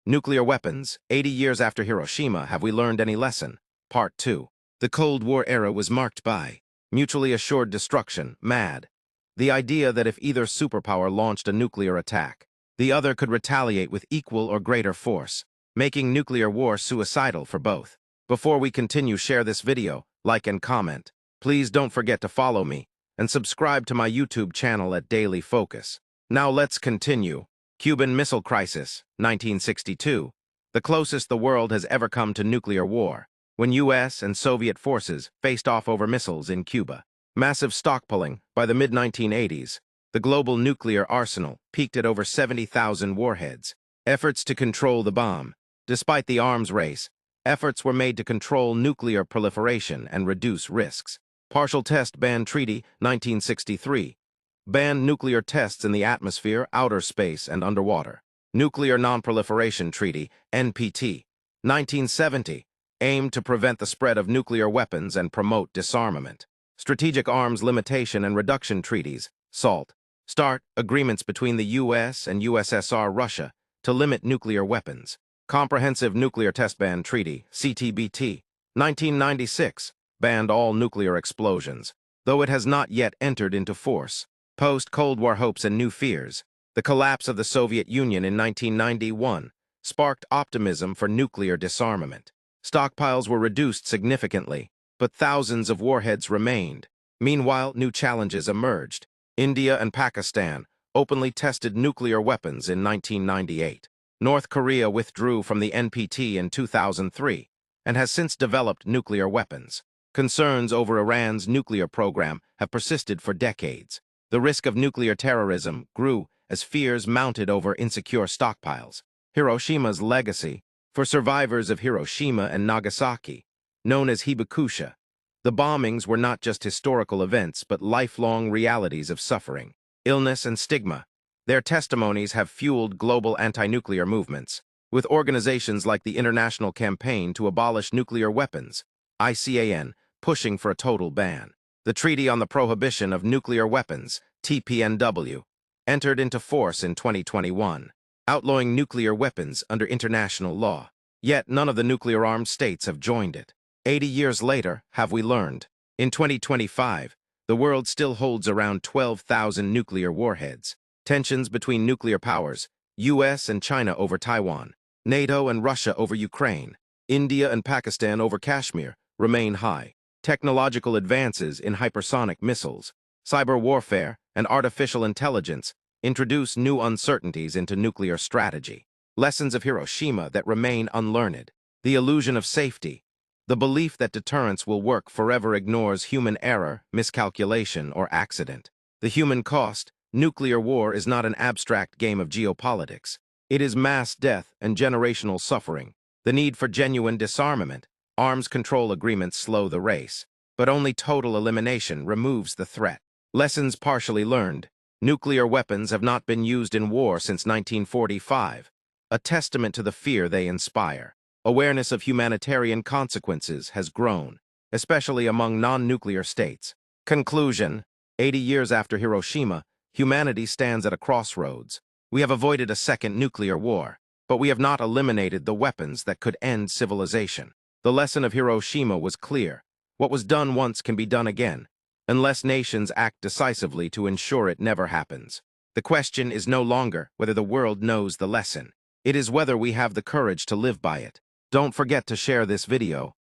Nuclear weapons, 80 years after Hiroshima, have we learned any lesson? Part 2. The Cold War era was marked by mutually assured destruction, MAD. The idea that if either superpower launched a nuclear attack, the other could retaliate with equal or greater force, making nuclear war suicidal for both. Before we continue, share this video, like and comment. Please don't forget to follow me and subscribe to my YouTube channel at Daily Focus. Now let's continue. Cuban Missile Crisis, 1962. The closest the world has ever come to nuclear war, when U.S. and Soviet forces faced off over missiles in Cuba. Massive stockpiling. By the mid-1980s, the global nuclear arsenal peaked at over 70,000 warheads. Efforts to control the bomb. Despite the arms race, efforts were made to control nuclear proliferation and reduce risks. Partial Test Ban Treaty, 1963. Banned nuclear tests in the atmosphere, outer space, and underwater. Nuclear Non-Proliferation Treaty, NPT, 1970, aimed to prevent the spread of nuclear weapons and promote disarmament. Strategic Arms Limitation and Reduction Treaties, SALT. START, agreements between the U.S. and USSR Russia to limit nuclear weapons. Comprehensive Nuclear Test Ban Treaty, CTBT, 1996, banned all nuclear explosions, though it has not yet entered into force. Post-Cold War hopes and new fears. The collapse of the Soviet Union in 1991 sparked optimism for nuclear disarmament. Stockpiles were reduced significantly, but thousands of warheads remained. Meanwhile, new challenges emerged. India and Pakistan openly tested nuclear weapons in 1998. North Korea withdrew from the NPT in 2003 and has since developed nuclear weapons. Concerns over Iran's nuclear program have persisted for decades. The risk of nuclear terrorism grew as fears mounted over insecure stockpiles. Hiroshima's legacy. For survivors of Hiroshima and Nagasaki, known as Hibakusha, the bombings were not just historical events but lifelong realities of suffering, illness, and stigma. Their testimonies have fueled global anti-nuclear movements, with organizations like the International Campaign to Abolish Nuclear Weapons, ICAN, pushing for a total ban. The Treaty on the Prohibition of Nuclear Weapons, TPNW, entered into force in 2021, outlawing nuclear weapons under international law. Yet none of the nuclear-armed states have joined it. 80 years later, have we learned? In 2025, the world still holds around 12,000 nuclear warheads. Tensions between nuclear powers, U.S. and China over Taiwan, NATO and Russia over Ukraine, India and Pakistan over Kashmir, remain high. Technological advances in hypersonic missiles, cyber warfare, and artificial intelligence introduce new uncertainties into nuclear strategy. Lessons of Hiroshima that remain unlearned. The illusion of safety. The belief that deterrence will work forever ignores human error, miscalculation, or accident. The human cost. Nuclear war is not an abstract game of geopolitics. It is mass death and generational suffering. The need for genuine disarmament. Arms control agreements slow the race, but only total elimination removes the threat. Lessons partially learned. Nuclear weapons have not been used in war since 1945, a testament to the fear they inspire. Awareness of humanitarian consequences has grown, especially among non-nuclear states. Conclusion. 80 years after Hiroshima, humanity stands at a crossroads. We have avoided a second nuclear war, but we have not eliminated the weapons that could end civilization. The lesson of Hiroshima was clear. What was done once can be done again, unless nations act decisively to ensure it never happens. The question is no longer whether the world knows the lesson. It is whether we have the courage to live by it. Don't forget to share this video